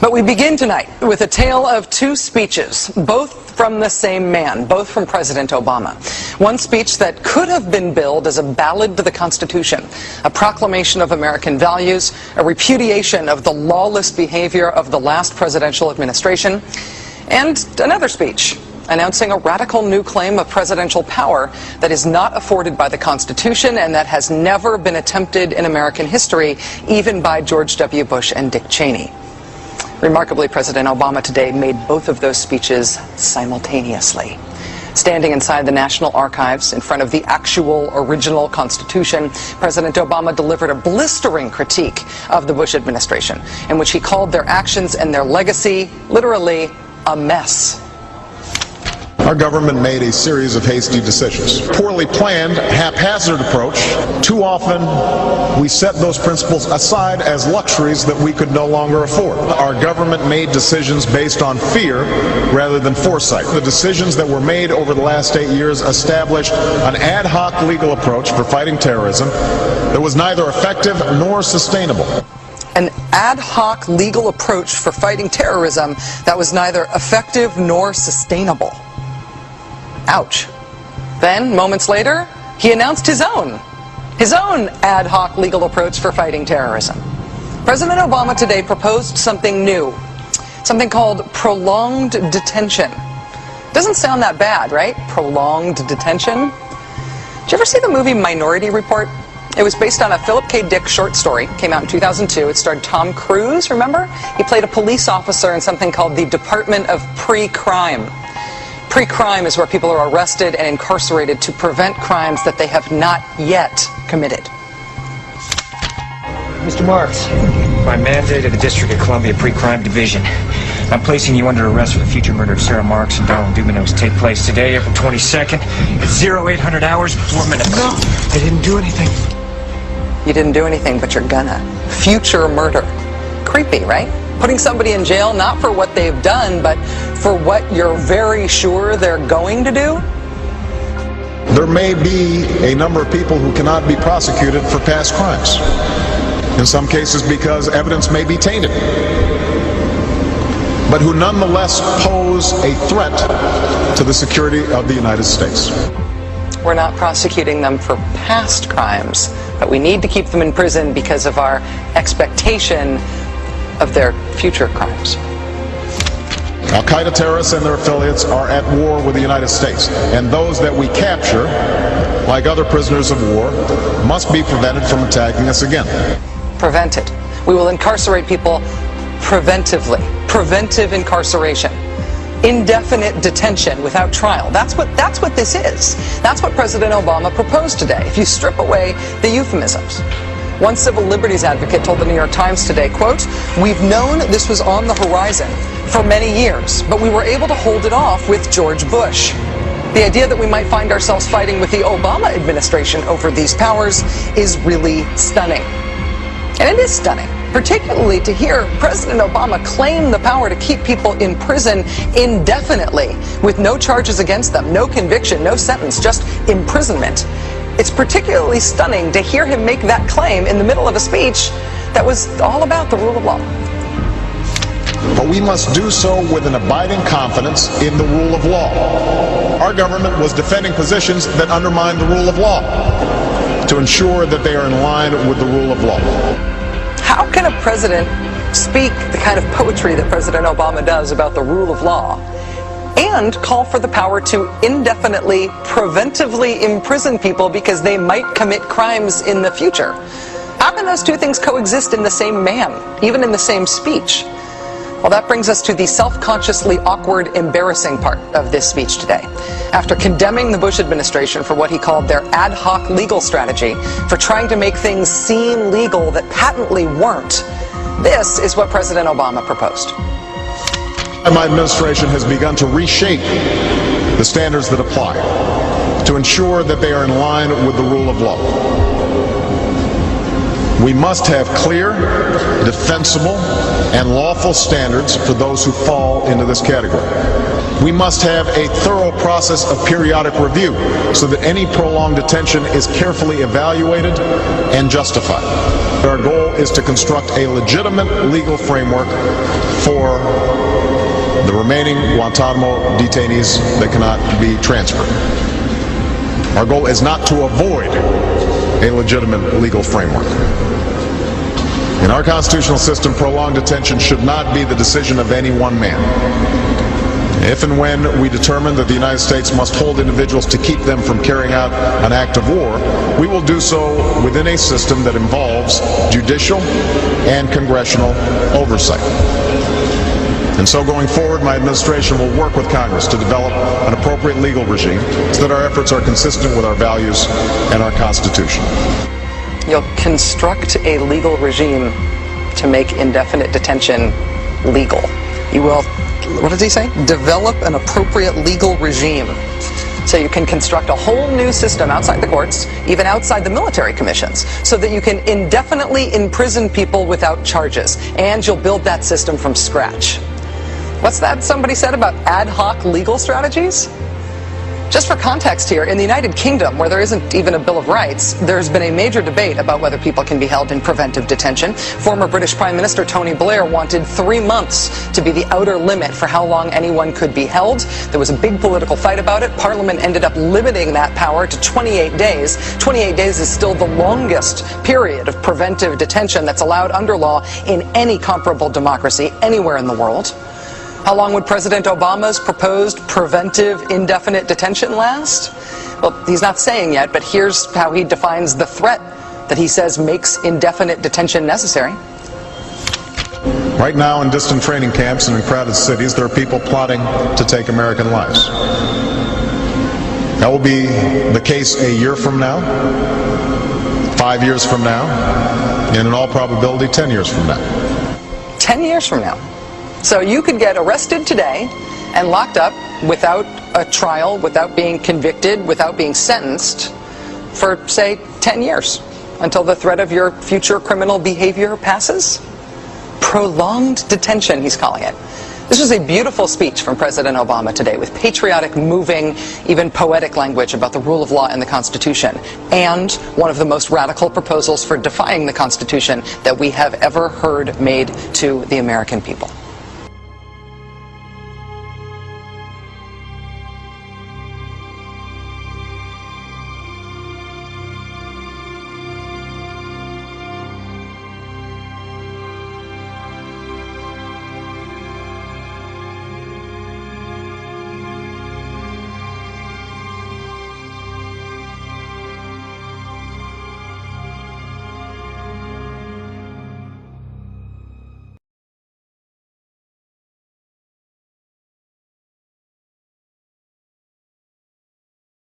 But we begin tonight with a tale of two speeches, both from the same man, both from President Obama. One speech that could have been billed as a ballad to the Constitution, a proclamation of American values, a repudiation of the lawless behavior of the last presidential administration, and another speech announcing a radical new claim of presidential power that is not afforded by the Constitution and that has never been attempted in American history, even by George W. Bush and Dick Cheney. Remarkably, President Obama today made both of those speeches simultaneously. Standing inside the National Archives in front of the actual original Constitution, President Obama delivered a blistering critique of the Bush administration, in which he called their actions and their legacy literally a mess. Our government made a series of hasty decisions. Poorly planned, haphazard approach. Too often, we set those principles aside as luxuries that we could no longer afford. Our government made decisions based on fear rather than foresight. The decisions that were made over the last 8 years established an ad hoc legal approach for fighting terrorism that was neither effective nor sustainable. An ad hoc legal approach for fighting terrorism that was neither effective nor sustainable. Ouch. Then, moments later, he announced his own ad hoc legal approach for fighting terrorism. President Obama today proposed something new, something called prolonged detention. Doesn't sound that bad, right? Prolonged detention. Did you ever see the movie Minority Report? It was based on a Philip K. Dick short story. Came out in 2002. It starred Tom Cruise, remember? He played a police officer in something called the Department of Pre-Crime. Pre-crime is where people are arrested and incarcerated to prevent crimes that they have not yet committed. Mr. Marks. By mandate of the District of Columbia Pre-Crime Division, I'm placing you under arrest for the future murder of Sarah Marks and Donald Dumanos. Take place today, April 22nd, at 0800 hours, 4 minutes. No, I didn't do anything. You didn't do anything, but you're gonna. Future murder. Creepy, right? Putting somebody in jail not for what they've done, but for what you're very sure they're going to do? There may be a number of people who cannot be prosecuted for past crimes. In some cases because evidence may be tainted, but who nonetheless pose a threat to the security of the United States. We're not prosecuting them for past crimes, but we need to keep them in prison because of our expectation of their future crimes. Al-Qaeda terrorists and their affiliates are at war with the United States, and those that we capture, like other prisoners of war, must be prevented from attacking us again. Prevented. We will incarcerate people preventively. Preventive incarceration. Indefinite detention without trial. That's what this is. That's what President Obama proposed today, if you strip away the euphemisms. One civil liberties advocate told the New York Times today, quote, "We've known this was on the horizon for many years, but we were able to hold it off with George Bush. The idea that we might find ourselves fighting with the Obama administration over these powers is really stunning." And it is stunning, particularly to hear President Obama claim the power to keep people in prison indefinitely with no charges against them, no conviction, no sentence, just imprisonment. It's particularly stunning to hear him make that claim in the middle of a speech that was all about the rule of law. But we must do so with an abiding confidence in the rule of law. Our government was defending positions that undermine the rule of law to ensure that they are in line with the rule of law. How can a president speak the kind of poetry that President Obama does about the rule of law and call for the power to indefinitely, preventively imprison people because they might commit crimes in the future? How can those two things coexist in the same man, even in the same speech? Well, that brings us to the self-consciously awkward, embarrassing part of this speech today. After condemning the Bush administration for what he called their ad hoc legal strategy, for trying to make things seem legal that patently weren't, this is what President Obama proposed. My administration has begun to reshape the standards that apply to ensure that they are in line with the rule of law. We must have clear, defensible, and lawful standards for those who fall into this category. We must have a thorough process of periodic review so that any prolonged detention is carefully evaluated and justified. Our goal is to construct a legitimate legal framework for the remaining Guantanamo detainees that cannot be transferred. Our goal is not to avoid a legitimate legal framework. In our constitutional system, prolonged detention should not be the decision of any one man. If and when we determine that the United States must hold individuals to keep them from carrying out an act of war, we will do so within a system that involves judicial and congressional oversight. And so going forward, my administration will work with Congress to develop an appropriate legal regime so that our efforts are consistent with our values and our Constitution. You'll construct a legal regime to make indefinite detention legal. You will, what does he say? Develop an appropriate legal regime. So you can construct a whole new system outside the courts, even outside the military commissions, so that you can indefinitely imprison people without charges. And you'll build that system from scratch. What's that somebody said about ad hoc legal strategies? Just for context here, in the United Kingdom, where there isn't even a Bill of Rights, there's been a major debate about whether people can be held in preventive detention. Former British Prime Minister Tony Blair wanted 3 months to be the outer limit for how long anyone could be held. There was a big political fight about it. Parliament ended up limiting that power to 28 days. 28 days is still the longest period of preventive detention that's allowed under law in any comparable democracy anywhere in the world. How long would President Obama's proposed preventive indefinite detention last? Well, he's not saying yet, but here's how he defines the threat that he says makes indefinite detention necessary. Right now, in distant training camps and in crowded cities, there are people plotting to take American lives. That will be the case a year from now, 5 years from now, and in all probability 10 years from now. 10 years from now. So you could get arrested today and locked up without a trial, without being convicted, without being sentenced for, say, 10 years until the threat of your future criminal behavior passes. Prolonged detention, he's calling it. This was a beautiful speech from President Obama today with patriotic, moving, even poetic language about the rule of law and the Constitution, and one of the most radical proposals for defying the Constitution that we have ever heard made to the American people.